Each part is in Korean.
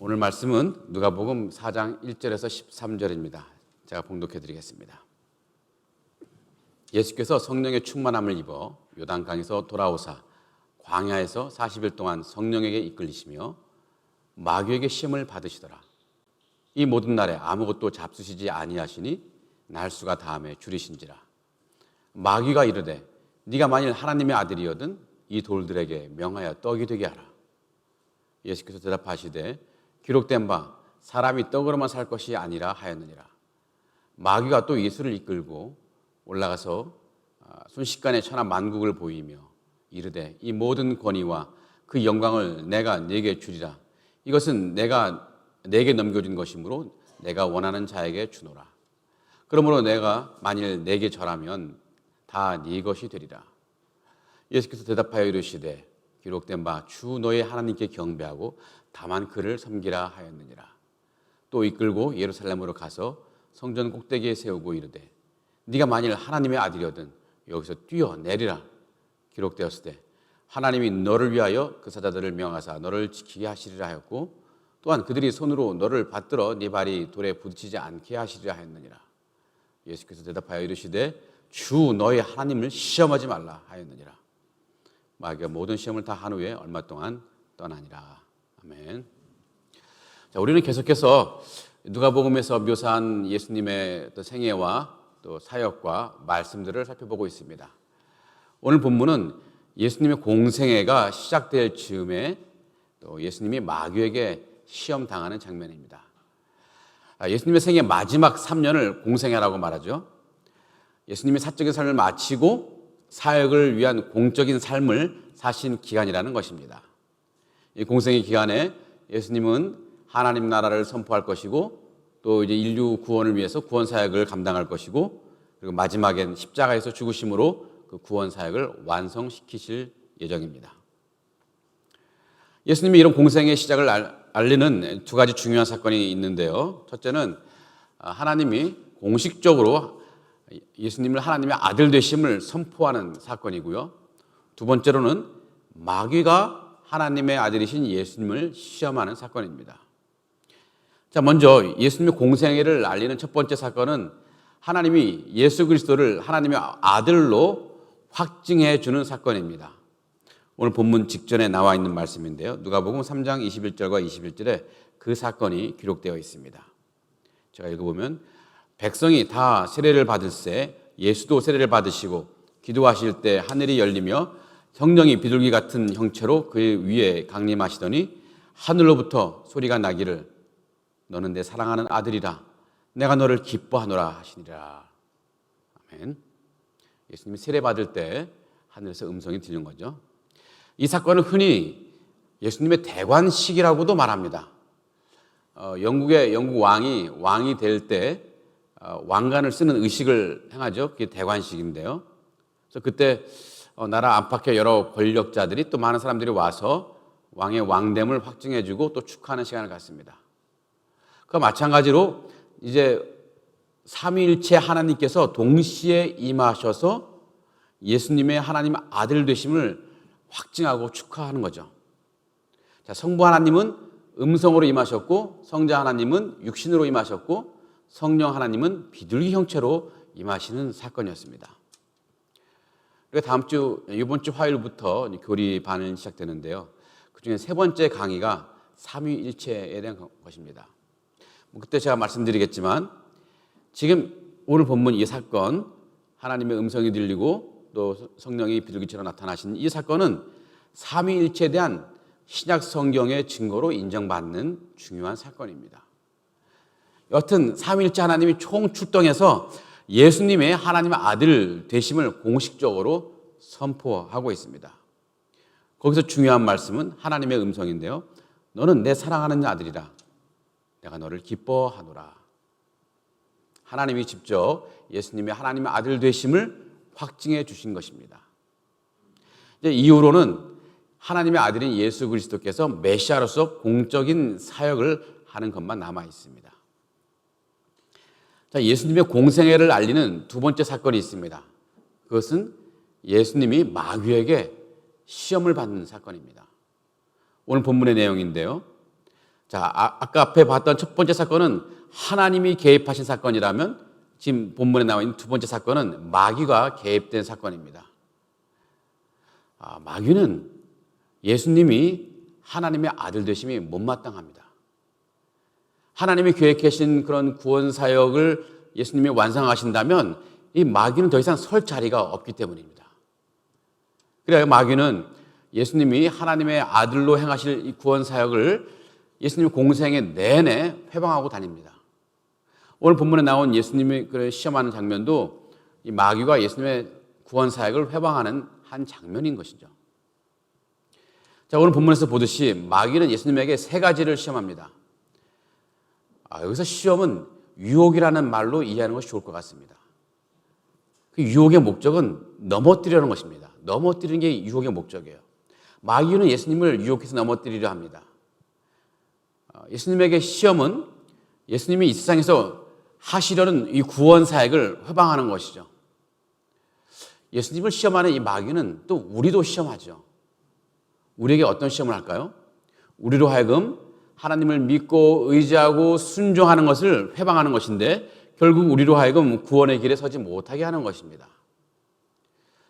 오늘 말씀은 누가복음 4장 1절에서 13절입니다. 제가 봉독해 드리겠습니다. 예수께서 성령의 충만함을 입어 요단강에서 돌아오사 광야에서 40일 동안 성령에게 이끌리시며 마귀에게 시험을 받으시더라. 이 모든 날에 아무것도 잡수시지 아니하시니 날수가 다함에 줄이신지라. 마귀가 이르되 네가 만일 하나님의 아들이거든 이 돌들에게 명하여 떡이 되게 하라. 예수께서 대답하시되 기록된 바 사람이 떡으로만 살 것이 아니라 하였느니라. 마귀가 또 예수를 이끌고 올라가서 순식간에 천하 만국을 보이며 이르되 이 모든 권위와 그 영광을 내가 네게 주리라. 이것은 내가 네게 넘겨준 것이므로 내가 원하는 자에게 주노라. 그러므로 내가 만일 네게 절하면 다 네 것이 되리라. 예수께서 대답하여 이르시되 기록된 바 주 너의 하나님께 경배하고 다만 그를 섬기라 하였느니라. 또 이끌고 예루살렘으로 가서 성전 꼭대기에 세우고 이르되 네가 만일 하나님의 아들이거든 여기서 뛰어내리라. 기록되었으되 하나님이 너를 위하여 그 사자들을 명하사 너를 지키게 하시리라 하였고 또한 그들이 손으로 너를 받들어 네 발이 돌에 부딪히지 않게 하시리라 하였느니라. 예수께서 대답하여 이르시되 주 너의 하나님을 시험하지 말라 하였느니라. 마귀가 모든 시험을 다 한 후에 얼마 동안 떠나니라. 아멘. 자, 우리는 계속해서 누가복음에서 묘사한 예수님의 또 생애와 또 사역과 말씀들을 살펴보고 있습니다. 오늘 본문은 예수님의 공생애가 시작될 즈음에 또 예수님이 마귀에게 시험 당하는 장면입니다. 예수님의 생애 마지막 3년을 공생애라고 말하죠. 예수님이 사적인 삶을 마치고 사역을 위한 공적인 삶을 사신 기간이라는 것입니다. 이 공생의 기간에 예수님은 하나님 나라를 선포할 것이고 또 이제 인류 구원을 위해서 구원 사역을 감당할 것이고 그리고 마지막엔 십자가에서 죽으심으로 그 구원 사역을 완성시키실 예정입니다. 예수님이 이런 공생의 시작을 알리는 두 가지 중요한 사건이 있는데요. 첫째는 하나님이 공식적으로 예수님을 하나님의 아들 되심을 선포하는 사건이고요. 두 번째로는 마귀가 하나님의 아들이신 예수님을 시험하는 사건입니다. 자, 먼저 예수님의 공생애를 알리는 첫 번째 사건은 하나님이 예수 그리스도를 하나님의 아들로 확증해 주는 사건입니다. 오늘 본문 직전에 나와 있는 말씀인데요. 누가복음 3장 21절과 21절에 그 사건이 기록되어 있습니다. 제가 읽어보면 백성이 다 세례를 받을새 예수도 세례를 받으시고 기도하실 때 하늘이 열리며 성령이 비둘기 같은 형체로 그 위에 강림하시더니 하늘로부터 소리가 나기를 너는 내 사랑하는 아들이라 내가 너를 기뻐하노라 하시니라. 아멘. 예수님이 세례 받을 때 하늘에서 음성이 들린 거죠. 이 사건은 흔히 예수님의 대관식이라고도 말합니다. 영국의 영국 왕이 될 때 왕관을 쓰는 의식을 행하죠. 그게 대관식인데요. 그래서 그때 나라 안팎의 여러 권력자들이 또 많은 사람들이 와서 왕의 왕됨을 확증해주고 또 축하하는 시간을 갖습니다. 그와 마찬가지로 이제 삼위일체 하나님께서 동시에 임하셔서 예수님의 하나님 아들 되심을 확증하고 축하하는 거죠. 자, 성부 하나님은 음성으로 임하셨고 성자 하나님은 육신으로 임하셨고 성령 하나님은 비둘기 형체로 임하시는 사건이었습니다. 그리고 이번 주 화요일부터 교리반은 시작되는데요. 그중에 세 번째 강의가 삼위일체에 대한 것입니다. 그때 제가 말씀드리겠지만 지금 오늘 본문 이 사건 하나님의 음성이 들리고 또 성령이 비둘기처럼 나타나신 이 사건은 삼위일체에 대한 신약 성경의 증거로 인정받는 중요한 사건입니다. 여튼 삼위일체 하나님이 총출동해서 예수님의 하나님의 아들 되심을 공식적으로 선포하고 있습니다. 거기서 중요한 말씀은 하나님의 음성인데요. 너는 내 사랑하는 아들이라 내가 너를 기뻐하노라. 하나님이 직접 예수님의 하나님의 아들 되심을 확증해 주신 것입니다. 이제 이후로는 하나님의 아들인 예수 그리스도께서 메시아로서 공적인 사역을 하는 것만 남아 있습니다. 자, 예수님의 공생애를 알리는 두 번째 사건이 있습니다. 그것은 예수님이 마귀에게 시험을 받는 사건입니다. 오늘 본문의 내용인데요. 자, 아까 앞에 봤던 첫 번째 사건은 하나님이 개입하신 사건이라면 지금 본문에 나와 있는 두 번째 사건은 마귀가 개입된 사건입니다. 마귀는 예수님이 하나님의 아들 되심이 못마땅합니다. 하나님이 계획하신 그런 구원 사역을 예수님이 완성하신다면 이 마귀는 더 이상 설 자리가 없기 때문입니다. 그래야 마귀는 예수님이 하나님의 아들로 행하실 이 구원 사역을 예수님의 공생의 내내 회방하고 다닙니다. 오늘 본문에 나온 예수님이 시험하는 장면도 이 마귀가 예수님의 구원 사역을 회방하는 한 장면인 것이죠. 자, 오늘 본문에서 보듯이 마귀는 예수님에게 세 가지를 시험합니다. 여기서 시험은 유혹이라는 말로 이해하는 것이 좋을 것 같습니다. 그 유혹의 목적은 넘어뜨리려는 것입니다. 넘어뜨리는 게 유혹의 목적이에요. 마귀는 예수님을 유혹해서 넘어뜨리려 합니다. 예수님에게 시험은 예수님이 이 세상에서 하시려는 이 구원 사역을 회방하는 것이죠. 예수님을 시험하는 이 마귀는 또 우리도 시험하죠. 우리에게 어떤 시험을 할까요? 우리로 하여금 하나님을 믿고 의지하고 순종하는 것을 회방하는 것인데 결국 우리로 하여금 구원의 길에 서지 못하게 하는 것입니다.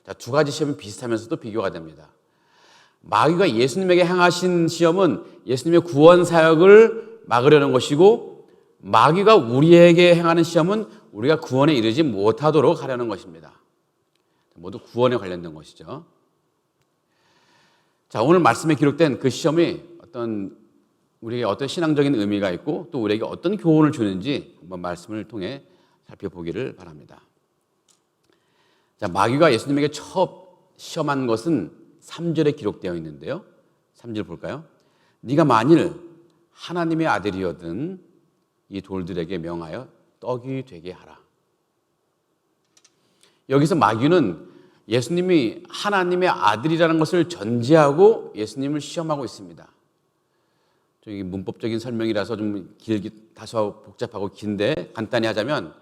자, 두 가지 시험이 비슷하면서도 비교가 됩니다. 마귀가 예수님에게 행하신 시험은 예수님의 구원 사역을 막으려는 것이고 마귀가 우리에게 행하는 시험은 우리가 구원에 이르지 못하도록 하려는 것입니다. 모두 구원에 관련된 것이죠. 자, 오늘 말씀에 기록된 그 시험이 우리에게 어떤 신앙적인 의미가 있고 또 우리에게 어떤 교훈을 주는지 한번 말씀을 통해 살펴보기를 바랍니다. 자, 마귀가 예수님에게 처음 시험한 것은 3절에 기록되어 있는데요. 3절 볼까요? 네가 만일 하나님의 아들이거든 이 돌들에게 명하여 떡이 되게 하라. 여기서 마귀는 예수님이 하나님의 아들이라는 것을 전제하고 예수님을 시험하고 있습니다. 저기 문법적인 설명이라서 좀 다소 복잡하고 긴데 간단히 하자면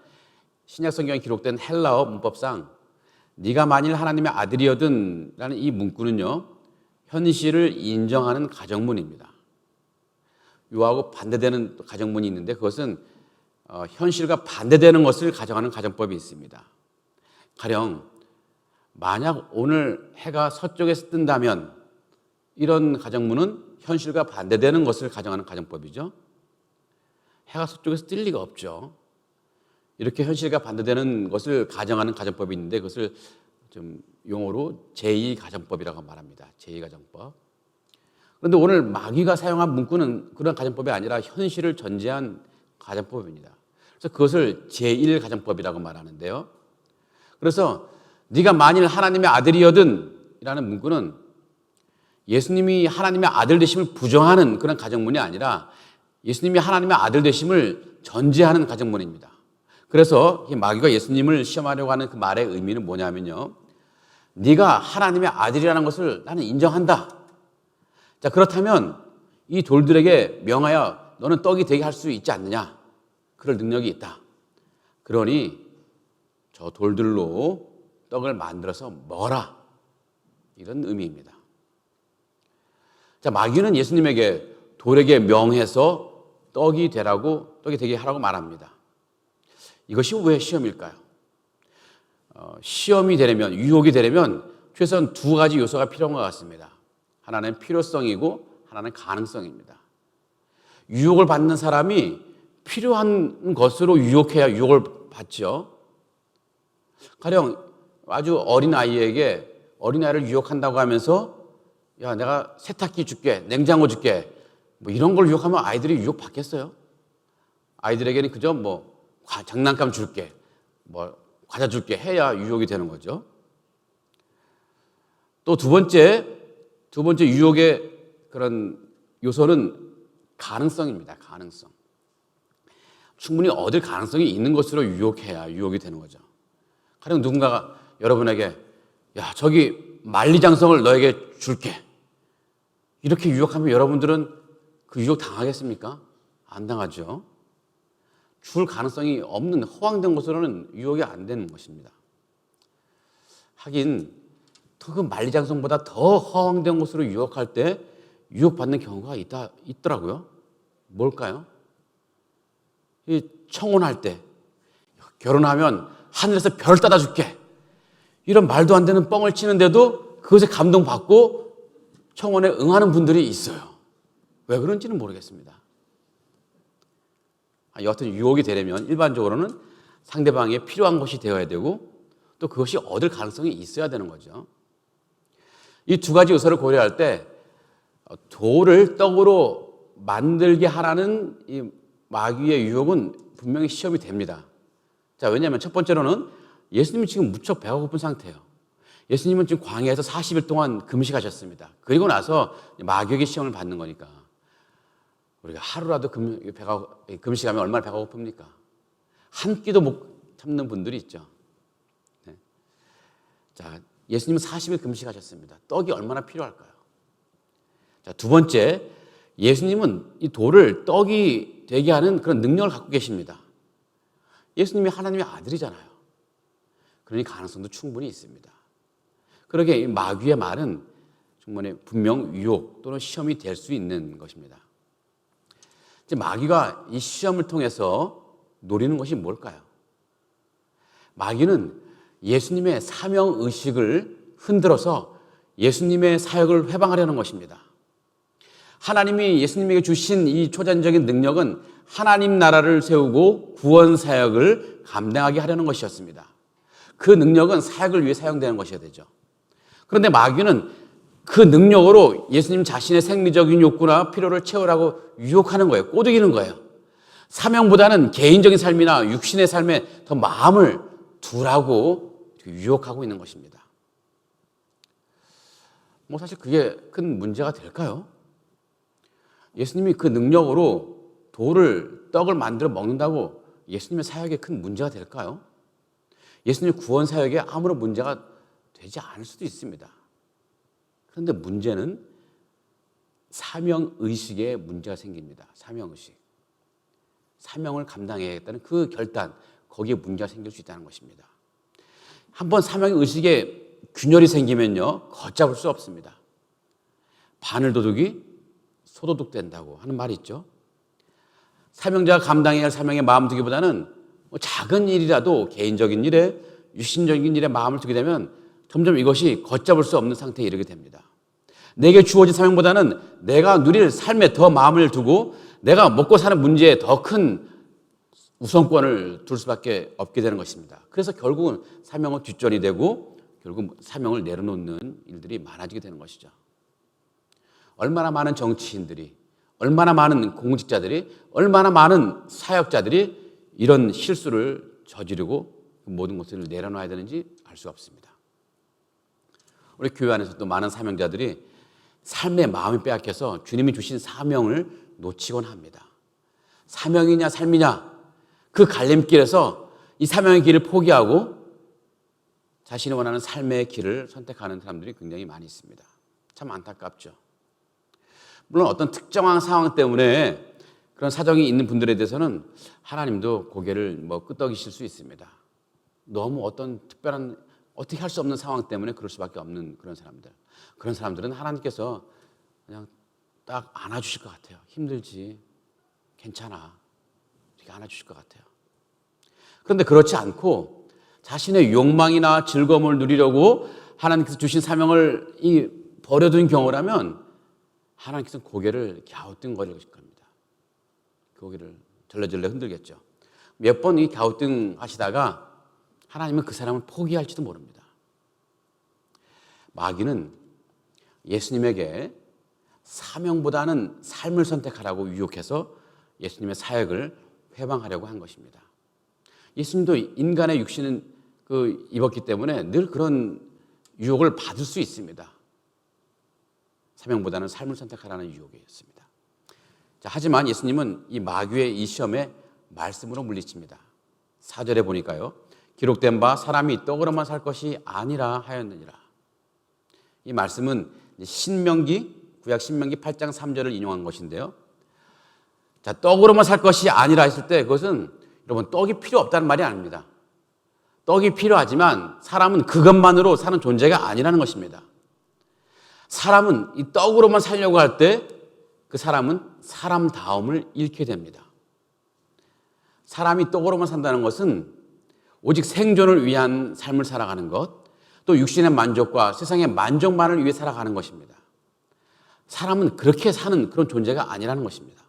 신약 성경에 기록된 헬라어 문법상 네가 만일 하나님의 아들이거든 라는 이 문구는요, 현실을 인정하는 가정문입니다. 이하고 반대되는 가정문이 있는데 그것은 현실과 반대되는 것을 가정하는 가정법이 있습니다. 가령 만약 오늘 해가 서쪽에서 뜬다면 이런 가정문은 현실과 반대되는 것을 가정하는 가정법이죠. 해가 서쪽에서 뜰 리가 없죠. 이렇게 현실과 반대되는 것을 가정하는 가정법이 있는데 그것을 좀 용어로 제2가정법이라고 말합니다. 제2가정법. 그런데 오늘 마귀가 사용한 문구는 그런 가정법이 아니라 현실을 전제한 가정법입니다. 그래서 그것을 제1가정법이라고 말하는데요. 그래서 네가 만일 하나님의 아들이거든 이라는 문구는 예수님이 하나님의 아들 되심을 부정하는 그런 가정문이 아니라 예수님이 하나님의 아들 되심을 전제하는 가정문입니다. 그래서 이 마귀가 예수님을 시험하려고 하는 그 말의 의미는 뭐냐면요, 네가 하나님의 아들이라는 것을 나는 인정한다. 자, 그렇다면 이 돌들에게 명하여 너는 떡이 되게 할 수 있지 않느냐? 그럴 능력이 있다. 그러니 저 돌들로 떡을 만들어서 먹어라. 이런 의미입니다. 자, 마귀는 예수님에게 돌에게 명해서 떡이 되게 하라고 말합니다. 이것이 왜 시험일까요? 시험이 되려면, 유혹이 되려면 최소한 두 가지 요소가 필요한 것 같습니다. 하나는 필요성이고 하나는 가능성입니다. 유혹을 받는 사람이 필요한 것으로 유혹해야 유혹을 받죠. 가령 아주 어린아이를 유혹한다고 하면서 야, 내가 세탁기 줄게, 냉장고 줄게, 뭐 이런 걸 유혹하면 아이들이 유혹받겠어요? 아이들에게는 그저 장난감 줄게, 과자 줄게 해야 유혹이 되는 거죠. 또 두 번째 유혹의 그런 요소는 가능성입니다. 가능성. 충분히 얻을 가능성이 있는 것으로 유혹해야 유혹이 되는 거죠. 가령 누군가가 여러분에게 야, 저기 만리장성을 너에게 줄게. 이렇게 유혹하면 여러분들은 그 유혹 당하겠습니까? 안 당하죠. 줄 가능성이 없는 허황된 것으로는 유혹이 안 되는 것입니다. 하긴 그 만리장성보다 더 허황된 것으로 유혹할 때 유혹받는 경우가 있더라고요. 뭘까요? 이 청혼할 때 결혼하면 하늘에서 별을 따다 줄게, 이런 말도 안 되는 뻥을 치는데도 그것에 감동받고 청혼에 응하는 분들이 있어요. 왜 그런지는 모르겠습니다. 여하튼 유혹이 되려면 일반적으로는 상대방에 필요한 것이 되어야 되고 또 그것이 얻을 가능성이 있어야 되는 거죠. 이 두 가지 요소를 고려할 때 돌을 떡으로 만들게 하라는 이 마귀의 유혹은 분명히 시험이 됩니다. 자, 왜냐하면 첫 번째로는 예수님이 지금 무척 배가 고픈 상태예요. 예수님은 지금 광야에서 40일 동안 금식하셨습니다. 그리고 나서 마귀에게 시험을 받는 거니까 우리가 하루라도 금식하면 얼마나 배가 고픕니까? 한 끼도 못 참는 분들이 있죠. 네. 자, 예수님은 40일 금식하셨습니다. 떡이 얼마나 필요할까요? 자, 두 번째, 예수님은 이 돌을 떡이 되게 하는 그런 능력을 갖고 계십니다. 예수님이 하나님의 아들이잖아요. 그러니 가능성도 충분히 있습니다. 그러게 이 마귀의 말은 정말 분명 유혹 또는 시험이 될 수 있는 것입니다. 이제 마귀가 이 시험을 통해서 노리는 것이 뭘까요? 마귀는 예수님의 사명의식을 흔들어서 예수님의 사역을 회방하려는 것입니다. 하나님이 예수님에게 주신 이 초자연적인 능력은 하나님 나라를 세우고 구원 사역을 감당하게 하려는 것이었습니다. 그 능력은 사역을 위해 사용되는 것이어야 되죠. 그런데 마귀는 그 능력으로 예수님 자신의 생리적인 욕구나 필요를 채우라고 유혹하는 거예요. 꼬드기는 거예요. 사명보다는 개인적인 삶이나 육신의 삶에 더 마음을 두라고 유혹하고 있는 것입니다. 사실 그게 큰 문제가 될까요? 예수님이 그 능력으로 떡을 만들어 먹는다고 예수님의 사역에 큰 문제가 될까요? 예수님의 구원 사역에 아무런 문제가 되지 않을 수도 있습니다. 그런데 문제는 사명의식에 문제가 생깁니다. 사명의식. 사명을 감당해야겠다는 그 결단, 거기에 문제가 생길 수 있다는 것입니다. 한번 사명의식에 균열이 생기면요, 걷잡을 수 없습니다. 바늘도둑이 소도둑 된다고 하는 말이 있죠. 사명자가 감당해야 할 사명에 마음 두기보다는 작은 일이라도 개인적인 일에, 육신적인 일에 마음을 두게 되면 점점 이것이 걷잡을 수 없는 상태에 이르게 됩니다. 내게 주어진 사명보다는 내가 누릴 삶에 더 마음을 두고 내가 먹고 사는 문제에 더 큰 우선권을 둘 수밖에 없게 되는 것입니다. 그래서 결국은 사명은 뒷전이 되고 결국 사명을 내려놓는 일들이 많아지게 되는 것이죠. 얼마나 많은 정치인들이, 얼마나 많은 공직자들이, 얼마나 많은 사역자들이 이런 실수를 저지르고 모든 것을 내려놔야 되는지 알 수 없습니다. 우리 교회 안에서도 많은 사명자들이 삶의 마음이 빼앗겨서 주님이 주신 사명을 놓치곤 합니다. 사명이냐 삶이냐 그 갈림길에서 이 사명의 길을 포기하고 자신이 원하는 삶의 길을 선택하는 사람들이 굉장히 많이 있습니다. 참 안타깝죠. 물론 어떤 특정한 상황 때문에 그런 사정이 있는 분들에 대해서는 하나님도 고개를 끄덕이실 수 있습니다. 너무 어떤 특별한 어떻게 할 수 없는 상황 때문에 그럴 수밖에 없는 그런 사람들. 그런 사람들은 하나님께서 그냥 딱 안아주실 것 같아요. 힘들지, 괜찮아, 이렇게 안아주실 것 같아요. 그런데 그렇지 않고 자신의 욕망이나 즐거움을 누리려고 하나님께서 주신 사명을 버려둔 경우라면 하나님께서는 고개를 갸우뚱거리실 겁니다. 고개를 절레절레 흔들겠죠. 몇 번 갸우뚱 하시다가 하나님은 그 사람을 포기할지도 모릅니다. 마귀는 예수님에게 사명보다는 삶을 선택하라고 유혹해서 예수님의 사역을 회방하려고 한 것입니다. 예수님도 인간의 육신은 입었기 때문에 늘 그런 유혹을 받을 수 있습니다. 사명보다는 삶을 선택하라는 유혹이었습니다. 자, 하지만 예수님은 이 마귀의 이 시험에 말씀으로 물리칩니다. 4절에 보니까요. 기록된 바 사람이 떡으로만 살 것이 아니라 하였느니라. 이 말씀은 구약 신명기 8장 3절을 인용한 것인데요. 자, 떡으로만 살 것이 아니라 했을 때 그것은 여러분 떡이 필요 없다는 말이 아닙니다. 떡이 필요하지만 사람은 그것만으로 사는 존재가 아니라는 것입니다. 사람은 이 떡으로만 살려고 할 때 그 사람은 사람다움을 잃게 됩니다. 사람이 떡으로만 산다는 것은 오직 생존을 위한 삶을 살아가는 것, 또 육신의 만족과 세상의 만족만을 위해 살아가는 것입니다. 사람은 그렇게 사는 그런 존재가 아니라는 것입니다.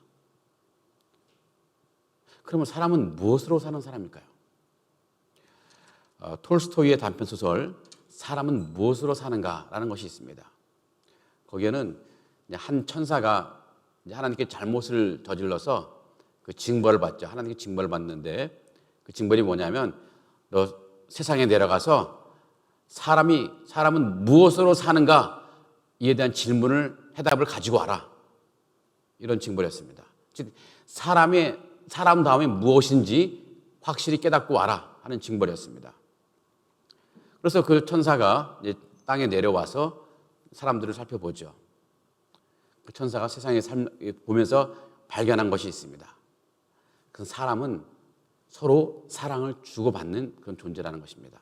그러면 사람은 무엇으로 사는 사람일까요? 톨스토이의 단편소설 사람은 무엇으로 사는가라는 것이 있습니다. 거기에는 한 천사가 하나님께 잘못을 저질러서 그 징벌을 받죠. 하나님께 징벌을 받는데 그 징벌이 뭐냐면 너 세상에 내려가서 사람은 무엇으로 사는가 이에 대한 해답을 가지고 와라. 이런 징벌이었습니다. 즉 사람 다음에 무엇인지 확실히 깨닫고 와라 하는 징벌이었습니다. 그래서 그 천사가 이제 땅에 내려와서 사람들을 살펴보죠. 그 천사가 세상의 삶 보면서 발견한 것이 있습니다. 그 사람은 서로 사랑을 주고받는 그런 존재라는 것입니다.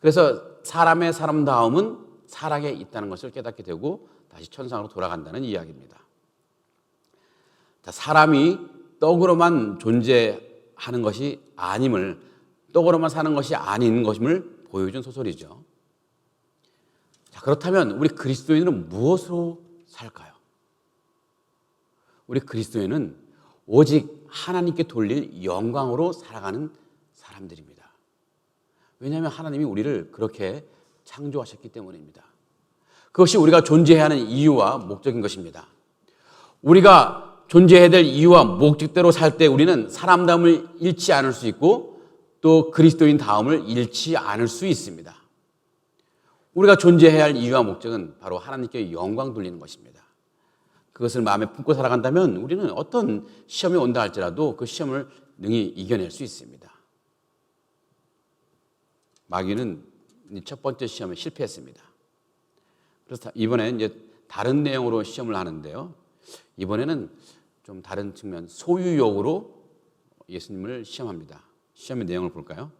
그래서 사람의 사람다움은 사랑에 있다는 것을 깨닫게 되고 다시 천상으로 돌아간다는 이야기입니다. 자, 사람이 떡으로만 존재하는 것이 아님을, 떡으로만 사는 것이 아닌 것임을 보여준 소설이죠. 자, 그렇다면 우리 그리스도인은 무엇으로 살까요? 우리 그리스도인은 오직 하나님께 돌릴 영광으로 살아가는 사람들입니다. 왜냐하면 하나님이 우리를 그렇게 창조하셨기 때문입니다. 그것이 우리가 존재해야 하는 이유와 목적인 것입니다. 우리가 존재해야 될 이유와 목적대로 살 때 우리는 사람다움을 잃지 않을 수 있고 또 그리스도인 다움을 잃지 않을 수 있습니다. 우리가 존재해야 할 이유와 목적은 바로 하나님께 영광 돌리는 것입니다. 그것을 마음에 품고 살아간다면 우리는 어떤 시험이 온다 할지라도 그 시험을 능히 이겨낼 수 있습니다. 마귀는 첫 번째 시험에 실패했습니다. 그래서 이번에 이제 다른 내용으로 시험을 하는데요. 이번에는 좀 다른 측면, 소유욕으로 예수님을 시험합니다. 시험의 내용을 볼까요?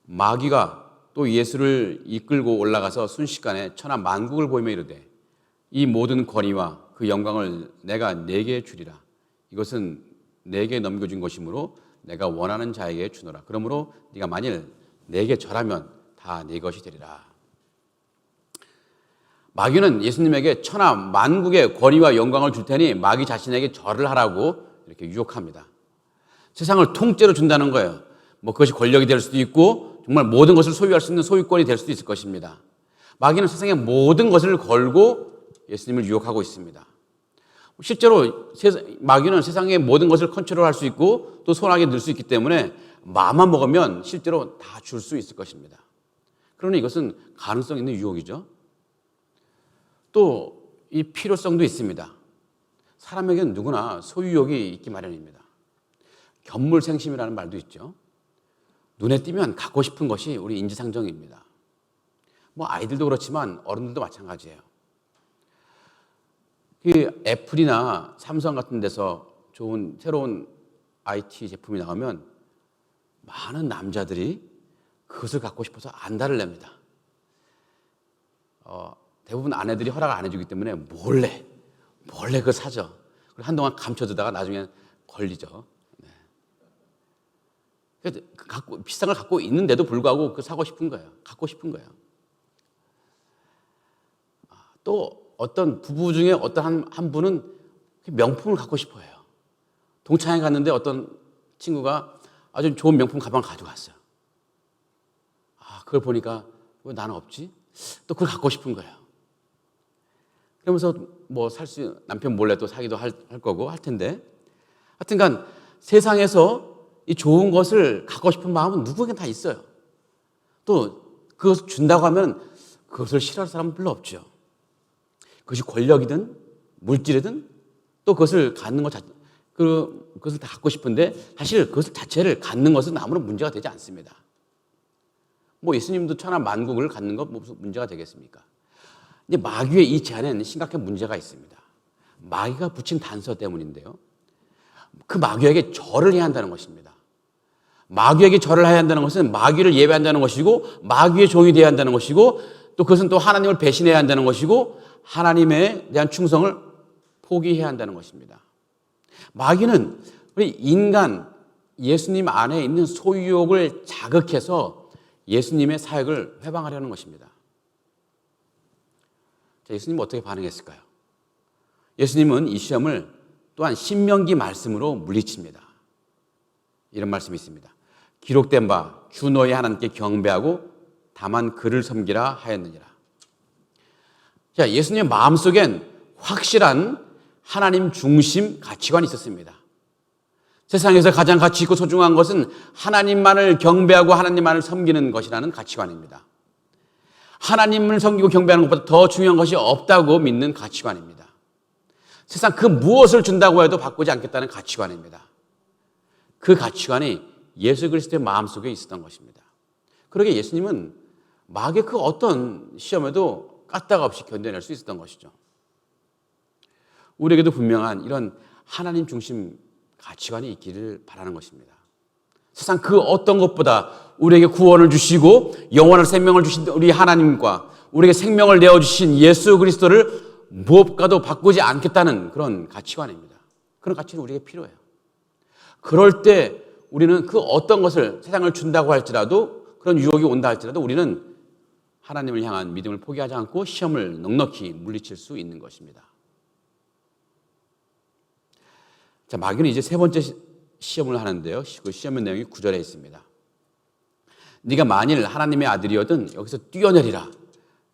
마귀가 또 예수를 이끌고 올라가서 순식간에 천하 만국을 보이며 이르되 이 모든 권위와 그 영광을 내가 네게 주리라. 이것은 네게 넘겨준 것이므로 내가 원하는 자에게 주노라. 그러므로 네가 만일 네게 절하면 다 네 것이 되리라. 마귀는 예수님에게 천하 만국의 권위와 영광을 줄 테니 마귀 자신에게 절을 하라고 이렇게 유혹합니다. 세상을 통째로 준다는 거예요. 그것이 권력이 될 수도 있고 정말 모든 것을 소유할 수 있는 소유권이 될 수도 있을 것입니다. 마귀는 세상의 모든 것을 걸고 예수님을 유혹하고 있습니다. 실제로 마귀는 세상의 모든 것을 컨트롤할 수 있고 또 손아귀에 넣을 수 있기 때문에 마음만 먹으면 실제로 다 줄 수 있을 것입니다. 그러나 이것은 가능성 있는 유혹이죠. 또 이 필요성도 있습니다. 사람에게는 누구나 소유욕이 있기 마련입니다. 견물생심이라는 말도 있죠. 눈에 띄면 갖고 싶은 것이 우리 인지상정입니다. 아이들도 그렇지만 어른들도 마찬가지예요. 애플이나 삼성 같은 데서 좋은 새로운 IT 제품이 나오면 많은 남자들이 그것을 갖고 싶어서 안달을 냅니다. 대부분 아내들이 허락을 안 해주기 때문에 몰래 그걸 사죠. 그리고 한동안 감춰두다가 나중에 걸리죠. 네. 비싼 걸 갖고 있는데도 불구하고 그걸 사고 싶은 거예요. 갖고 싶은 거예요. 또 어떤 부부 중에 어떤 한 분은 명품을 갖고 싶어 해요. 동창회 갔는데 어떤 친구가 아주 좋은 명품 가방을 가져갔어요. 그걸 보니까 왜 나는 없지? 또 그걸 갖고 싶은 거예요. 그러면서 남편 몰래 또 사기도 할 거고 할 텐데 하여튼간 세상에서 이 좋은 것을 갖고 싶은 마음은 누구에게나 다 있어요. 또 그것을 준다고 하면 그것을 싫어할 사람은 별로 없죠. 그것이 권력이든 물질이든 또 그것을 갖는 것 그것을 다 갖고 싶은데 사실 그것을 자체를 갖는 것은 아무런 문제가 되지 않습니다. 예수님도 천하 만국을 갖는 것 무슨 문제가 되겠습니까? 근데 마귀의 이 제안에는 심각한 문제가 있습니다. 마귀가 붙인 단서 때문인데요. 그 마귀에게 절을 해야 한다는 것입니다. 마귀에게 절을 해야 한다는 것은 마귀를 예배한다는 것이고 마귀의 종이 되어야 한다는 것이고 또 그것은 또 하나님을 배신해야 한다는 것이고 하나님에 대한 충성을 포기해야 한다는 것입니다. 마귀는 우리 인간, 예수님 안에 있는 소유욕을 자극해서 예수님의 사역을 회방하려는 것입니다. 자, 예수님은 어떻게 반응했을까요? 예수님은 이 시험을 또한 신명기 말씀으로 물리칩니다. 이런 말씀이 있습니다. 기록된 바 주 너희 하나님께 경배하고 다만 그를 섬기라 하였느니라. 자, 예수님의 마음속엔 확실한 하나님 중심 가치관이 있었습니다. 세상에서 가장 가치 있고 소중한 것은 하나님만을 경배하고 하나님만을 섬기는 것이라는 가치관입니다. 하나님을 섬기고 경배하는 것보다 더 중요한 것이 없다고 믿는 가치관입니다. 세상 그 무엇을 준다고 해도 바꾸지 않겠다는 가치관입니다. 그 가치관이 예수 그리스도의 마음속에 있었던 것입니다. 그러게 예수님은 마귀의 그 어떤 시험에도 까딱없이 견뎌낼 수 있었던 것이죠. 우리에게도 분명한 이런 하나님 중심 가치관이 있기를 바라는 것입니다. 세상 그 어떤 것보다 우리에게 구원을 주시고 영원한 생명을 주신 우리 하나님과 우리에게 생명을 내어주신 예수 그리스도를 무엇과도 바꾸지 않겠다는 그런 가치관입니다. 그런 가치는 우리에게 필요해요. 그럴 때 우리는 그 어떤 것을 세상을 준다고 할지라도 그런 유혹이 온다 할지라도 우리는 하나님을 향한 믿음을 포기하지 않고 시험을 넉넉히 물리칠 수 있는 것입니다. 자, 마귀는 이제 세 번째 시험을 하는데요. 그 시험의 내용이 9절에 있습니다. 네가 만일 하나님의 아들이거든 여기서 뛰어내리라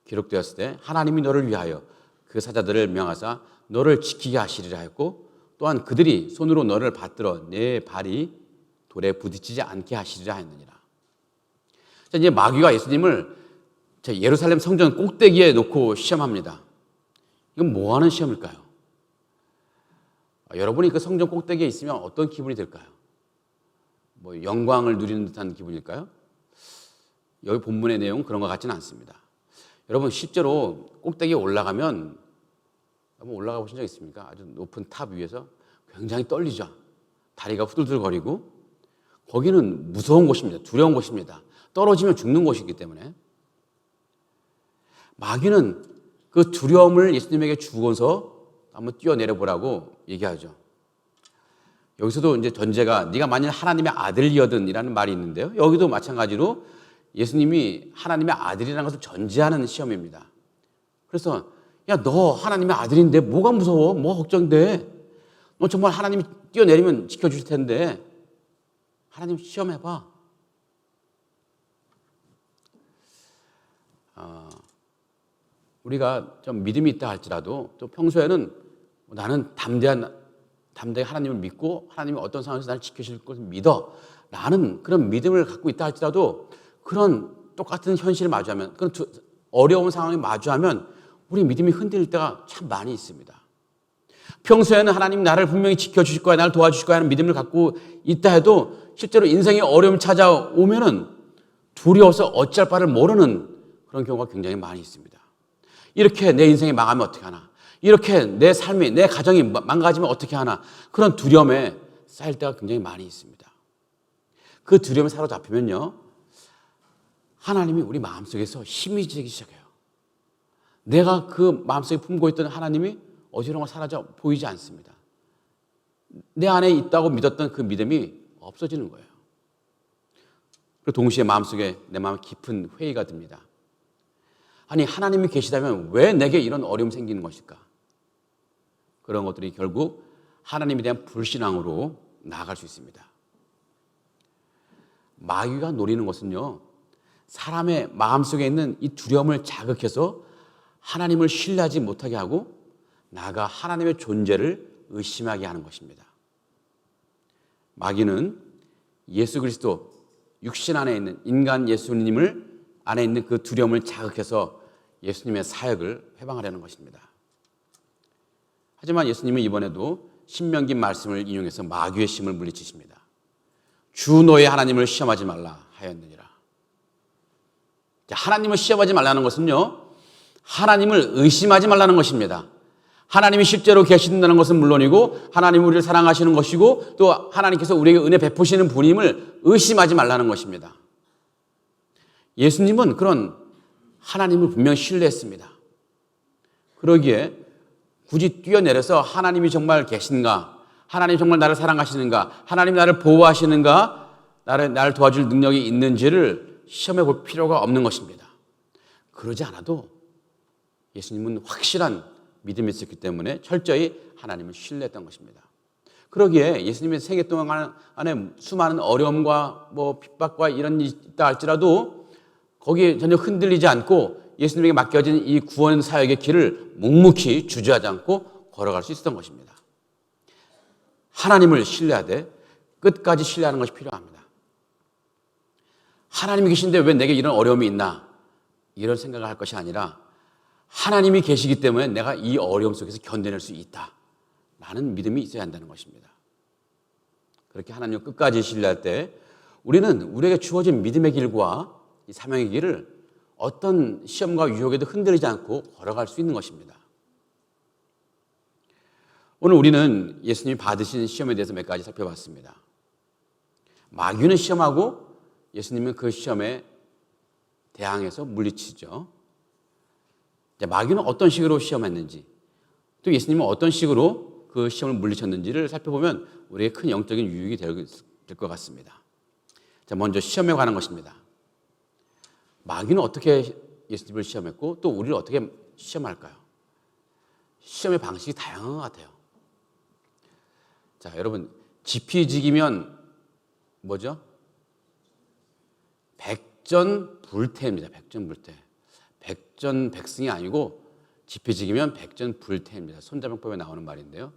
기록되었을 때 하나님이 너를 위하여 그 사자들을 명하사 너를 지키게 하시리라 했고 또한 그들이 손으로 너를 받들어 내 발이 돌에 부딪히지 않게 하시리라 했느니라. 자, 이제 마귀가 예수님을 예루살렘 성전 꼭대기에 놓고 시험합니다. 이건 뭐 하는 시험일까요? 여러분이 그 성전 꼭대기에 있으면 어떤 기분이 들까요? 뭐 영광을 누리는 듯한 기분일까요? 여기 본문의 내용 그런 것 같지는 않습니다. 여러분 실제로 꼭대기에 올라가면 한번 올라가 보신 적 있습니까? 아주 높은 탑 위에서 굉장히 떨리죠. 다리가 후들들거리고 거기는 무서운 곳입니다. 두려운 곳입니다. 떨어지면 죽는 곳이기 때문에 마귀는 그 두려움을 예수님에게 주고서 한번 뛰어내려 보라고 얘기하죠. 여기서도 이제 전제가 네가 만일 하나님의 아들이거든이라는 말이 있는데요. 여기도 마찬가지로 예수님이 하나님의 아들이라는 것을 전제하는 시험입니다. 그래서 야, 너 하나님의 아들인데 뭐가 무서워? 뭐가 걱정돼? 너 정말 하나님이 뛰어내리면 지켜주실 텐데 하나님 시험해봐. 우리가 좀 믿음이 있다 할지라도 또 평소에는 나는 담대하게 하나님을 믿고 하나님이 어떤 상황에서 나를 지켜주실 것을 믿어 라는 그런 믿음을 갖고 있다 할지라도 그런 똑같은 현실을 마주하면 그런 어려운 상황에 마주하면 우리 믿음이 흔들릴 때가 참 많이 있습니다. 평소에는 하나님 나를 분명히 지켜주실 거야, 나를 도와주실 거야 하는 믿음을 갖고 있다 해도 실제로 인생의 어려움이 찾아오면은 두려워서 어찌할 바를 모르는 그런 경우가 굉장히 많이 있습니다. 이렇게 내 인생이 망하면 어떻게 하나? 이렇게 내 삶이, 내 가정이 망가지면 어떻게 하나? 그런 두려움에 쌓일 때가 굉장히 많이 있습니다. 그 두려움에 사로잡히면요, 하나님이 우리 마음속에서 힘이 지기 시작해요. 내가 그 마음속에 품고 있던 하나님이 어디론가 사라져 보이지 않습니다. 내 안에 있다고 믿었던 그 믿음이 없어지는 거예요. 그리고 동시에 마음속에 내 마음에 깊은 회의가 듭니다. 아니, 하나님이 계시다면 왜 내게 이런 어려움이 생기는 것일까? 그런 것들이 결국 하나님에 대한 불신앙으로 나아갈 수 있습니다. 마귀가 노리는 것은요, 사람의 마음속에 있는 이 두려움을 자극해서 하나님을 신뢰하지 못하게 하고 나아가 하나님의 존재를 의심하게 하는 것입니다. 마귀는 예수 그리스도 육신 안에 있는 인간 예수님을 안에 있는 그 두려움을 자극해서 예수님의 사역을 회방하려는 것입니다. 하지만 예수님은 이번에도 신명기 말씀을 인용해서 마귀의 힘을 물리치십니다. 주 너의 하나님을 시험하지 말라 하였느니라. 하나님을 시험하지 말라는 것은요, 하나님을 의심하지 말라는 것입니다. 하나님이 실제로 계신다는 것은 물론이고 하나님이 우리를 사랑하시는 것이고 또 하나님께서 우리에게 은혜 베푸시는 분임을 의심하지 말라는 것입니다. 예수님은 그런 하나님을 분명히 신뢰했습니다. 그러기에 굳이 뛰어내려서 하나님이 정말 계신가? 하나님 정말 나를 사랑하시는가? 하나님 나를 보호하시는가? 나를 도와줄 능력이 있는지를 시험해 볼 필요가 없는 것입니다. 그러지 않아도 예수님은 확실한 믿음이 있었기 때문에 철저히 하나님을 신뢰했던 것입니다. 그러기에 예수님의 생애 동안 안에 수많은 어려움과 핍박과 이런 일이 있다 할지라도 거기에 전혀 흔들리지 않고 예수님에게 맡겨진 이 구원 사역의 길을 묵묵히 주저하지 않고 걸어갈 수 있었던 것입니다. 하나님을 신뢰하되 끝까지 신뢰하는 것이 필요합니다. 하나님이 계신데 왜 내게 이런 어려움이 있나? 이런 생각을 할 것이 아니라 하나님이 계시기 때문에 내가 이 어려움 속에서 견뎌낼 수 있다. 라는 믿음이 있어야 한다는 것입니다. 그렇게 하나님을 끝까지 신뢰할 때 우리는 우리에게 주어진 믿음의 길과 이 사명의 길을 어떤 시험과 유혹에도 흔들리지 않고 걸어갈 수 있는 것입니다. 오늘 우리는 예수님이 받으신 시험에 대해서 몇 가지 살펴봤습니다. 마귀는 시험하고 예수님은 그 시험에 대항해서 물리치죠. 마귀는 어떤 식으로 시험했는지 또 예수님은 어떤 식으로 그 시험을 물리쳤는지를 살펴보면 우리에게 큰 영적인 유익이 될 것 같습니다. 자, 먼저 시험에 관한 것입니다. 마귀는 어떻게 예수님을 시험했고 또 우리를 어떻게 시험할까요? 시험의 방식이 다양한 것 같아요. 자, 여러분 지피지기면 뭐죠? 백전불태입니다. 백전불태. 백전백승이 아니고 지피지기면 백전불태입니다. 손자병법에 나오는 말인데요.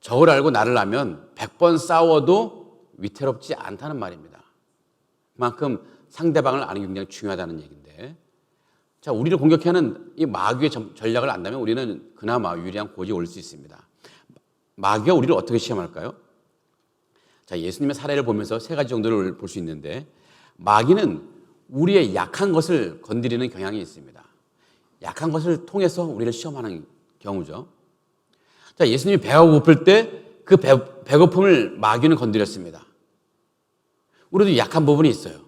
적을 알고 나를 알면 100번 싸워도 위태롭지 않다는 말입니다. 그만큼 상대방을 아는 게 굉장히 중요하다는 얘기인데, 자, 우리를 공격하는 이 마귀의 전략을 안다면 우리는 그나마 유리한 고지에 올 수 있습니다. 마귀가 우리를 어떻게 시험할까요? 자, 예수님의 사례를 보면서 세 가지 정도를 볼 수 있는데, 마귀는 우리의 약한 것을 건드리는 경향이 있습니다. 약한 것을 통해서 우리를 시험하는 경우죠. 자, 예수님이 배가 고플 때 그 배고픔을 마귀는 건드렸습니다. 우리도 약한 부분이 있어요.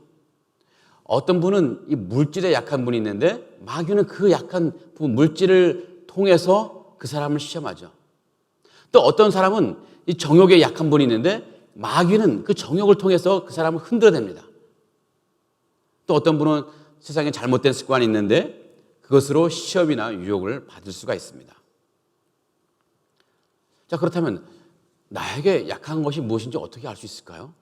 어떤 분은 이 물질에 약한 분이 있는데 마귀는 그 약한 부분, 물질을 통해서 그 사람을 시험하죠. 또 어떤 사람은 이 정욕에 약한 분이 있는데 마귀는 그 정욕을 통해서 그 사람을 흔들어댑니다. 또 어떤 분은 세상에 잘못된 습관이 있는데 그것으로 시험이나 유혹을 받을 수가 있습니다. 자, 그렇다면 나에게 약한 것이 무엇인지 어떻게 알 수 있을까요?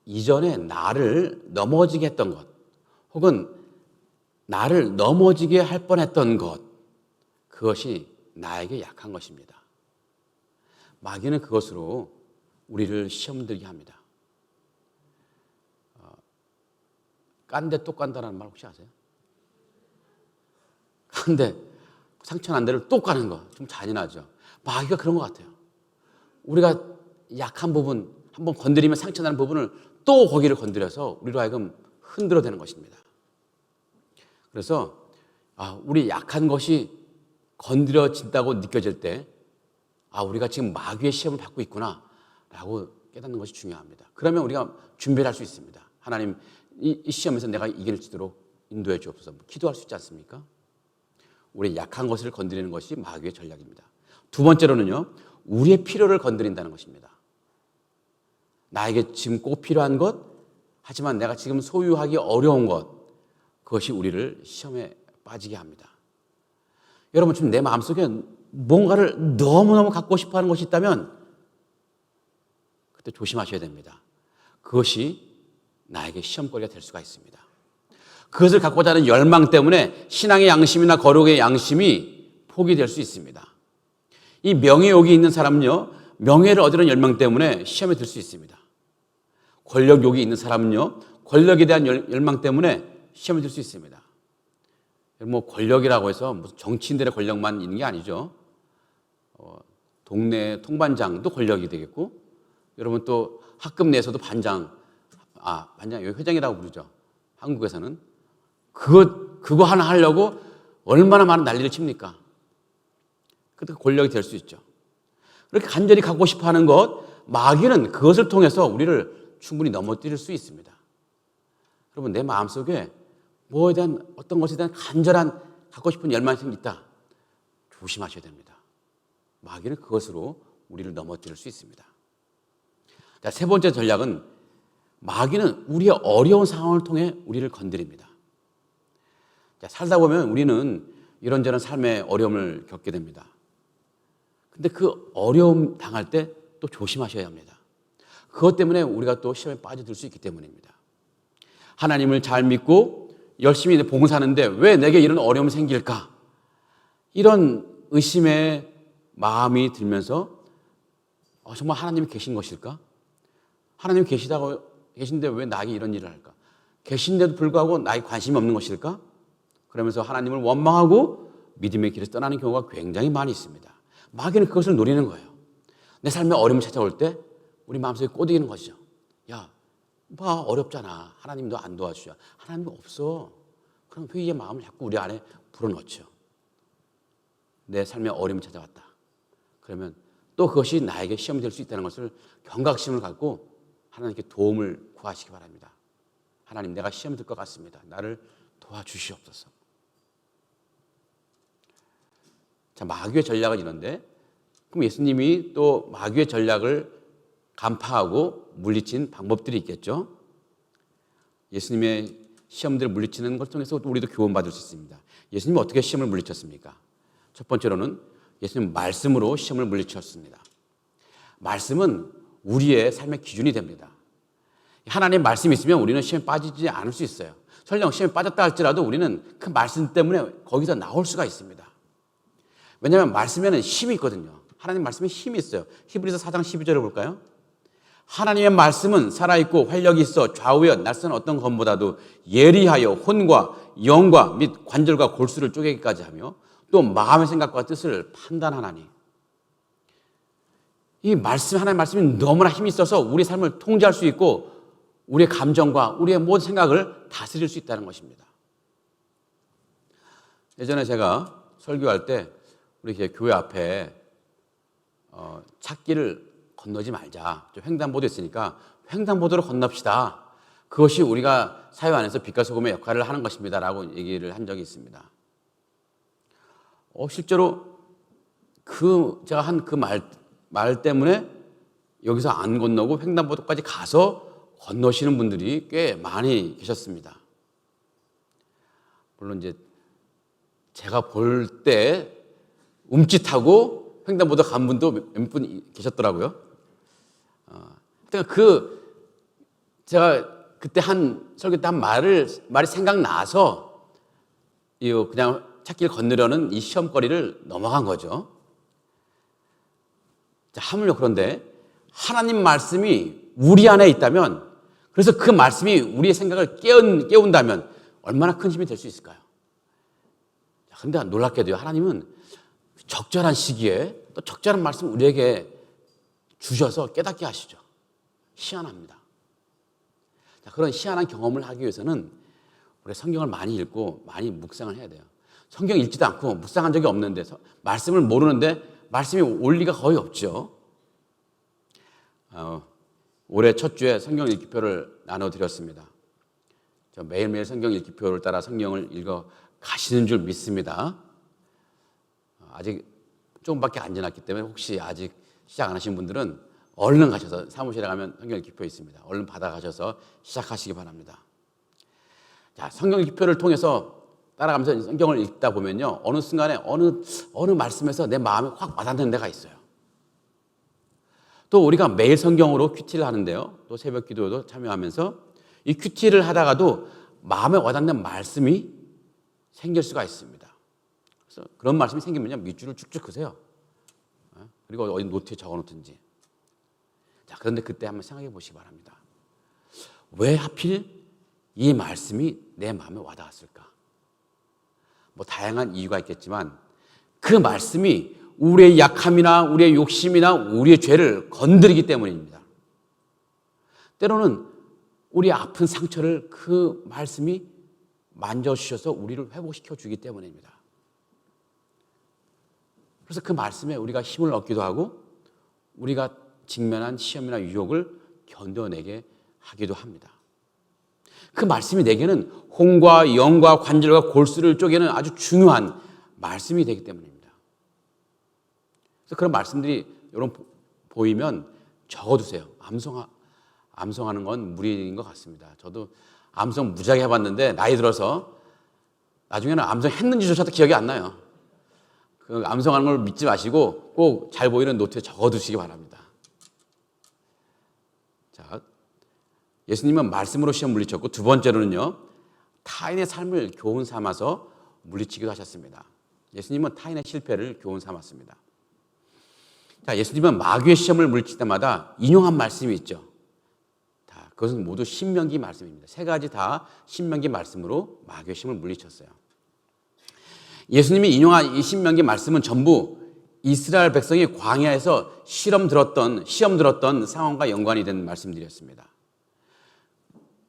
이전에 나를 넘어지게 했던 것, 혹은 나를 넘어지게 할 뻔했던 것, 그것이 나에게 약한 것입니다. 마귀는 그것으로 우리를 시험 들게 합니다. 깐데 또 깐다라는 말 혹시 아세요? 깐데 상처 난 데를 또 까는 거 좀 잔인하죠. 마귀가 그런 것 같아요. 우리가 약한 부분, 한번 건드리면 상처 나는 부분을 또 거기를 건드려서 우리로 하여금 흔들어대는 것입니다. 그래서 우리 약한 것이 건드려진다고 느껴질 때 우리가 지금 마귀의 시험을 받고 있구나 라고 깨닫는 것이 중요합니다. 그러면 우리가 준비를 할 수 있습니다. 하나님, 이 시험에서 내가 이길 수 있도록 인도해 주옵소서. 기도할 수 있지 않습니까? 우리 약한 것을 건드리는 것이 마귀의 전략입니다. 두 번째로는요, 우리의 필요를 건드린다는 것입니다. 나에게 지금 꼭 필요한 것, 하지만 내가 지금 소유하기 어려운 것, 그것이 우리를 시험에 빠지게 합니다. 여러분, 지금 내 마음속에 뭔가를 너무너무 갖고 싶어하는 것이 있다면 그때 조심하셔야 됩니다. 그것이 나에게 시험거리가 될 수가 있습니다. 그것을 갖고자 하는 열망 때문에 신앙의 양심이나 거룩의 양심이 포기될 수 있습니다. 이 명예욕이 있는 사람은요, 명예를 얻으려는 열망 때문에 시험에 들 수 있습니다. 권력욕이 있는 사람은요, 권력에 대한 열망 때문에 시험에 들 수 있습니다. 권력이라고 해서 무슨 정치인들의 권력만 있는 게 아니죠. 동네 통반장도 권력이 되겠고, 여러분 또 학급 내에서도 반장 여기 회장이라고 부르죠. 한국에서는. 그거 하나 하려고 얼마나 많은 난리를 칩니까? 그때 권력이 될 수 있죠. 그렇게 간절히 갖고 싶어 하는 것, 마귀는 그것을 통해서 우리를 충분히 넘어뜨릴 수 있습니다. 여러분, 내 마음속에 뭐에 대한 어떤 것에 대한 간절한 갖고 싶은 열망이 있다. 조심하셔야 됩니다. 마귀는 그것으로 우리를 넘어뜨릴 수 있습니다. 자, 세 번째 전략은 마귀는 우리의 어려운 상황을 통해 우리를 건드립니다. 자, 살다 보면 우리는 이런저런 삶의 어려움을 겪게 됩니다. 근데 그 어려움 당할 때 또 조심하셔야 합니다. 그것 때문에 우리가 또 시험에 빠져들 수 있기 때문입니다. 하나님을 잘 믿고 열심히 봉사하는데 왜 내게 이런 어려움이 생길까? 이런 의심의 마음이 들면서 정말 하나님이 계신 것일까? 하나님이 계신데 왜 나에게 이런 일을 할까? 계신데도 불구하고 나에게 관심이 없는 것일까? 그러면서 하나님을 원망하고 믿음의 길에서 떠나는 경우가 굉장히 많이 있습니다. 마귀는 그것을 노리는 거예요. 내 삶에 어려움이 찾아올 때 우리 마음속에 꼬드기는 것이죠. 야, 봐, 어렵잖아. 하나님도 안 도와주죠. 하나님도 없어. 그럼 회의의 마음을 자꾸 우리 안에 불어넣죠. 내 삶에 어려움이 찾아왔다. 그러면 또 그것이 나에게 시험이 될 수 있다는 것을 경각심을 갖고 하나님께 도움을 구하시기 바랍니다. 하나님, 내가 시험이 들 것 같습니다. 나를 도와주시옵소서. 자, 마귀의 전략은 이런데, 그럼 예수님이 또 마귀의 전략을 간파하고 물리친 방법들이 있겠죠. 예수님의 시험들을 물리치는 걸 통해서 우리도 교훈받을 수 있습니다. 예수님이 어떻게 시험을 물리쳤습니까? 첫 번째로는 예수님 말씀으로 시험을 물리쳤습니다. 말씀은 우리의 삶의 기준이 됩니다. 하나님의 말씀이 있으면 우리는 시험에 빠지지 않을 수 있어요. 설령 시험에 빠졌다 할지라도 우리는 그 말씀 때문에 거기서 나올 수가 있습니다. 왜냐하면 말씀에는 힘이 있거든요. 하나님 말씀에 힘이 있어요. 히브리서 4장 12절을 볼까요? 하나님의 말씀은 살아있고 활력이 있어 좌우여 낯선 어떤 검보다도 예리하여 혼과 영과 및 관절과 골수를 쪼개기까지 하며 또 마음의 생각과 뜻을 판단하나니. 이 말씀, 하나님의 말씀이 너무나 힘이 있어서 우리 삶을 통제할 수 있고 우리의 감정과 우리의 모든 생각을 다스릴 수 있다는 것입니다. 예전에 제가 설교할 때 우리 교회 앞에 찾기를 건너지 말자. 횡단보도 있으니까 횡단보도로 건넙시다. 그것이 우리가 사회 안에서 빛과 소금의 역할을 하는 것입니다라고 얘기를 한 적이 있습니다. 실제로 제가 한 그 말 때문에 여기서 안 건너고 횡단보도까지 가서 건너시는 분들이 꽤 많이 계셨습니다. 물론 이제 제가 볼 때 움찔하고 횡단보도 간 분도 몇 분 계셨더라고요. 제가 그때 설교 때 한 말이 생각나서 그냥 찾기를 건너려는 이 시험거리를 넘어간 거죠. 자, 하물며 그런데 하나님 말씀이 우리 안에 있다면, 그래서 그 말씀이 우리의 생각을 깨운다면 얼마나 큰 힘이 될 수 있을까요? 그런데 놀랍게도요, 하나님은 적절한 시기에 또 적절한 말씀 우리에게 주셔서 깨닫게 하시죠. 희한합니다. 자, 그런 희한한 경험을 하기 위해서는 우리가 성경을 많이 읽고 많이 묵상을 해야 돼요. 성경 읽지도 않고 묵상한 적이 없는데 말씀을 모르는데 말씀이 올 리가 거의 없죠. 올해 첫 주에 성경 읽기표를 나눠드렸습니다. 저 매일매일 성경 읽기표를 따라 성경을 읽어 가시는 줄 믿습니다. 아직 조금밖에 안 지났기 때문에 혹시 아직 시작 안 하신 분들은 얼른 가셔서 사무실에 가면 성경 읽기표 있습니다. 얼른 받아가셔서 시작하시기 바랍니다. 자, 성경 읽기표를 통해서 따라가면서 성경을 읽다 보면요, 어느 순간에 어느 말씀에서 내 마음에 확 와닿는 데가 있어요. 또 우리가 매일 성경으로 큐티를 하는데요, 또 새벽 기도도 참여하면서 이 큐티를 하다가도 마음에 와닿는 말씀이 생길 수가 있습니다. 그래서 그런 말씀이 생기면요, 밑줄을 쭉쭉 그세요. 그리고 어디 노트에 적어놓든지. 자, 그런데 그때 한번 생각해 보시기 바랍니다. 왜 하필 이 말씀이 내 마음에 와닿았을까? 뭐 다양한 이유가 있겠지만 그 말씀이 우리의 약함이나 우리의 욕심이나 우리의 죄를 건드리기 때문입니다. 때로는 우리의 아픈 상처를 그 말씀이 만져주셔서 우리를 회복시켜 주기 때문입니다. 그래서 그 말씀에 우리가 힘을 얻기도 하고 우리가 직면한 시험이나 유혹을 견뎌내게 하기도 합니다. 그 말씀이 내게는 혼과 영과 관절과 골수를 쪼개는 아주 중요한 말씀이 되기 때문입니다. 그래서 그런 말씀들이 여러분 보이면 적어두세요. 암송하는 건 무리인 것 같습니다. 저도 암송 무지하게 해봤는데 나이 들어서 나중에는 암송했는지조차도 기억이 안 나요. 그 암송하는 걸 믿지 마시고 꼭 잘 보이는 노트에 적어두시기 바랍니다. 자, 예수님은 말씀으로 시험 물리쳤고 두 번째로는요, 타인의 삶을 교훈 삼아서 물리치기도 하셨습니다. 예수님은 타인의 실패를 교훈 삼았습니다. 자, 예수님은 마귀의 시험을 물리칠 때마다 인용한 말씀이 있죠. 그것은 모두 신명기 말씀입니다. 세 가지 다 신명기 말씀으로 마귀의 시험을 물리쳤어요. 예수님이 인용한 이 신명기 말씀은 전부 이스라엘 백성이 광야에서 시험 들었던 상황과 연관이 된 말씀들이었습니다.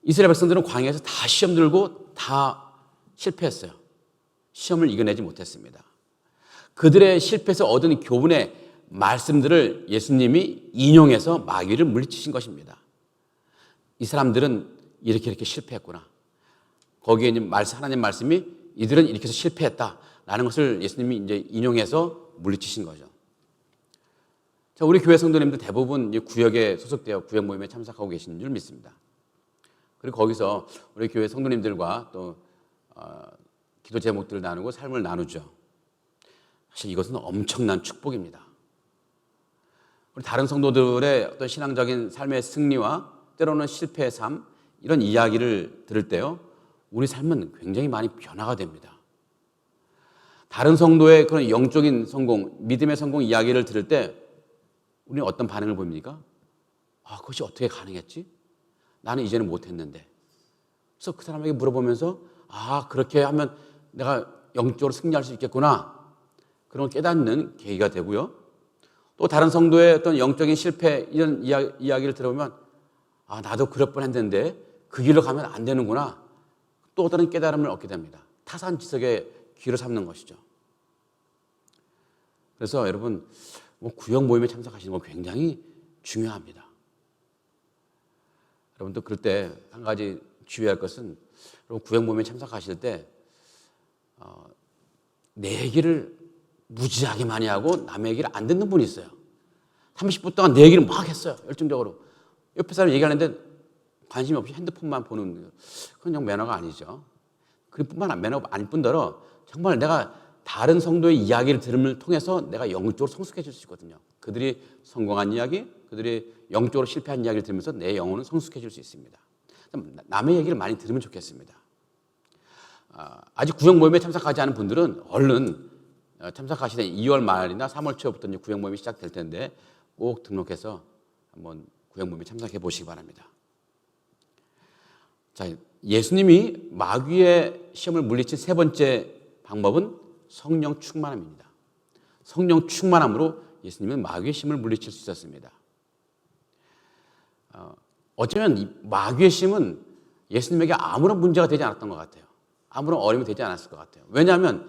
이스라엘 백성들은 광야에서 다 시험 들고 다 실패했어요. 시험을 이겨내지 못했습니다. 그들의 실패에서 얻은 교훈의 말씀들을 예수님이 인용해서 마귀를 물리치신 것입니다. 이 사람들은 이렇게 실패했구나. 거기에 있는 하나님 말씀이 이들은 이렇게 해서 실패했다라는 것을 예수님이 이제 인용해서 물리치신 거죠. 자, 우리 교회 성도님들 대부분 구역에 소속되어 구역 모임에 참석하고 계신 줄 믿습니다. 그리고 거기서 우리 교회 성도님들과 또 기도 제목들을 나누고 삶을 나누죠. 사실 이것은 엄청난 축복입니다. 우리 다른 성도들의 어떤 신앙적인 삶의 승리와 때로는 실패의 삶, 이런 이야기를 들을 때요, 우리 삶은 굉장히 많이 변화가 됩니다. 다른 성도의 그런 영적인 성공, 믿음의 성공 이야기를 들을 때 우리는 어떤 반응을 보입니까? 그것이 어떻게 가능했지? 나는 이제는 못했는데. 그래서 그 사람에게 물어보면서 그렇게 하면 내가 영적으로 승리할 수 있겠구나. 그런 걸 깨닫는 계기가 되고요. 또 다른 성도의 어떤 영적인 실패 이런 이야기를 들어보면 나도 그럴 뻔했는데 그 길로 가면 안 되는구나. 또 다른 깨달음을 얻게 됩니다. 타산지석의 귀를 삼는 것이죠. 그래서 여러분 구역 모임에 참석하시는 건 굉장히 중요합니다. 여러분도 그럴 때 한 가지 주의할 것은 여러분 구역 모임에 참석하실 때 내 얘기를 무지하게 많이 하고 남의 얘기를 안 듣는 분이 있어요. 30분 동안 내 얘기를 막 했어요. 열정적으로. 옆에 사람이 얘기하는데 관심이 없이 핸드폰만 보는, 그건 영 매너가 아니죠. 그뿐만 매너가 아닐 뿐더러 정말 내가 다른 성도의 이야기를 들음을 통해서 내가 영적으로 성숙해질 수 있거든요. 그들이 성공한 이야기, 그들이 영적으로 실패한 이야기를 들으면서 내 영혼은 성숙해질 수 있습니다. 남의 얘기를 많이 들으면 좋겠습니다. 아직 구역 모임에 참석하지 않은 분들은 얼른 참석하시는 2월 말이나 3월 초부터 이제 구역 모임이 시작될 텐데 꼭 등록해서 한번 구역 모임에 참석해 보시기 바랍니다. 자, 예수님이 마귀의 시험을 물리친 세 번째 방법은 성령 충만함입니다. 성령 충만함으로 예수님은 마귀의 시험을 물리칠 수 있었습니다. 어쩌면 이 마귀의 시험은 예수님에게 아무런 문제가 되지 않았던 것 같아요. 아무런 어려움이 되지 않았을 것 같아요. 왜냐하면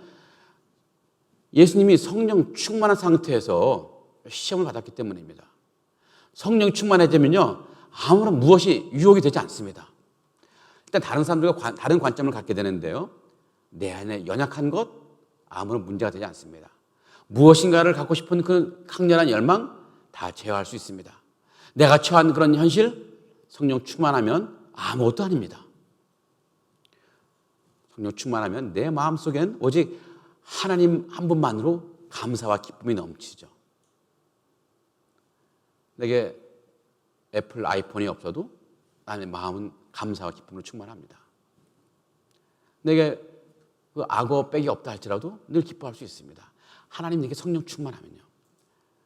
예수님이 성령 충만한 상태에서 시험을 받았기 때문입니다. 성령 충만해지면요, 아무런 무엇이 유혹이 되지 않습니다. 일단 다른 사람들과 다른 관점을 갖게 되는데요, 내 안에 연약한 것 아무런 문제가 되지 않습니다. 무엇인가를 갖고 싶은 그 강렬한 열망 다 제어할 수 있습니다. 내가 처한 그런 현실, 성령 충만하면 아무것도 아닙니다. 성령 충만하면 내 마음속엔 오직 하나님 한 분만으로 감사와 기쁨이 넘치죠. 내게 애플 아이폰이 없어도 나의 마음은 감사와 기쁨으로 충만합니다. 내게 그 악어 백이 없다 할지라도 늘 기뻐할 수 있습니다. 하나님 내게 성령 충만하면요.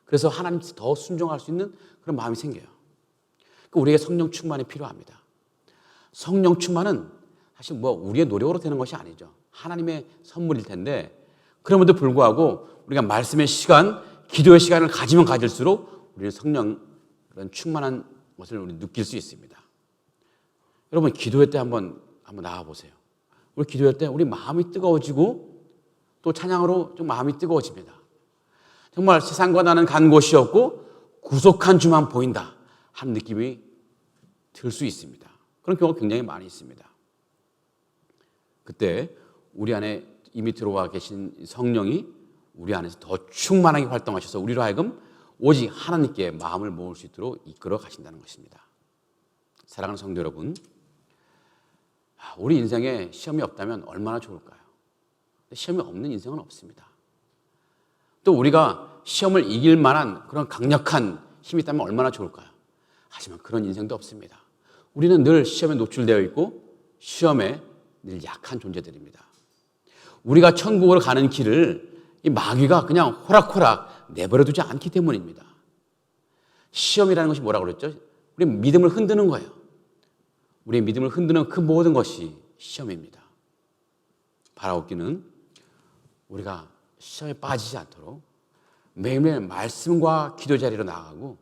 그래서 하나님 더 순종할 수 있는 그런 마음이 생겨요. 우리에게 성령 충만이 필요합니다. 성령 충만은 사실 우리의 노력으로 되는 것이 아니죠. 하나님의 선물일 텐데, 그럼에도 불구하고 우리가 말씀의 시간, 기도의 시간을 가지면 가질수록 우리는 성령 그런 충만한 것을 우리 느낄 수 있습니다. 여러분 기도회 때 한번 나와 보세요. 우리 기도회 때 우리 마음이 뜨거워지고 또 찬양으로 좀 마음이 뜨거워집니다. 정말 세상과 나는 간 곳이 없고 구속한 주만 보인다 하는 느낌이 들 수 있습니다. 그런 경우가 굉장히 많이 있습니다. 그때 우리 안에 이미 들어와 계신 성령이 우리 안에서 더 충만하게 활동하셔서 우리로 하여금 오직 하나님께 마음을 모을 수 있도록 이끌어 가신다는 것입니다. 사랑하는 성도 여러분, 우리 인생에 시험이 없다면 얼마나 좋을까요? 시험이 없는 인생은 없습니다. 또 우리가 시험을 이길 만한 그런 강력한 힘이 있다면 얼마나 좋을까요? 하지만 그런 인생도 없습니다. 우리는 늘 시험에 노출되어 있고 시험에 늘 약한 존재들입니다. 우리가 천국으로 가는 길을 이 마귀가 그냥 호락호락 내버려두지 않기 때문입니다. 시험이라는 것이 뭐라고 그랬죠? 우리 믿음을 흔드는 거예요. 우리의 믿음을 흔드는 그 모든 것이 시험입니다. 바라옵기는 우리가 시험에 빠지지 않도록 매일매일 말씀과 기도 자리로 나아가고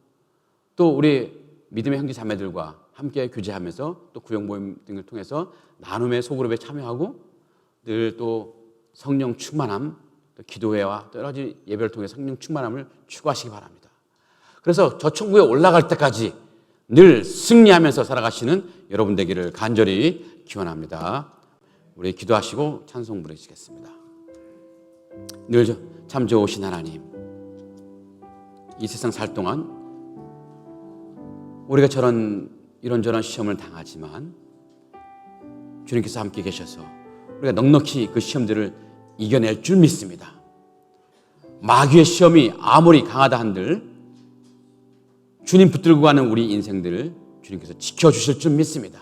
또 우리 믿음의 형제 자매들과 함께 교제하면서 또 구역 모임 등을 통해서 나눔의 소그룹에 참여하고 늘 또 성령 충만함, 또 기도회와 여러 가지 예배를 통해 성령 충만함을 추구하시기 바랍니다. 그래서 저 천국에 올라갈 때까지 늘 승리하면서 살아가시는 여러분 되기를 간절히 기원합니다. 우리 기도하시고 찬송 부르시겠습니다. 늘 참 좋으신 하나님, 이 세상 살 동안 우리가 이런저런 시험을 당하지만 주님께서 함께 계셔서 우리가 넉넉히 그 시험들을 이겨낼 줄 믿습니다. 마귀의 시험이 아무리 강하다 한들 주님 붙들고 가는 우리 인생들을 주님께서 지켜주실 줄 믿습니다.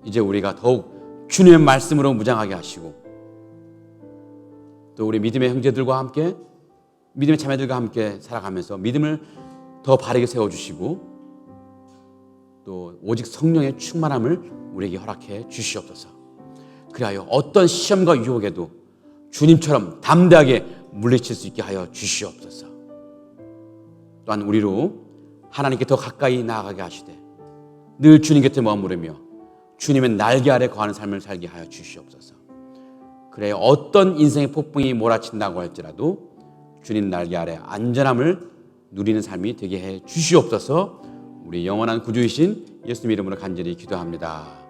이제 우리가 더욱 주님의 말씀으로 무장하게 하시고 또 우리 믿음의 형제들과 함께 믿음의 자매들과 함께 살아가면서 믿음을 더 바르게 세워주시고 또 오직 성령의 충만함을 우리에게 허락해 주시옵소서. 그리하여 어떤 시험과 유혹에도 주님처럼 담대하게 물리칠 수 있게 하여 주시옵소서. 또한 우리로 하나님께 더 가까이 나아가게 하시되 늘 주님 곁에 머무르며 주님의 날개 아래 거하는 삶을 살게 하여 주시옵소서. 그래 어떤 인생의 폭풍이 몰아친다고 할지라도 주님 날개 아래 안전함을 누리는 삶이 되게 해 주시옵소서. 우리 영원한 구주이신 예수님 이름으로 간절히 기도합니다.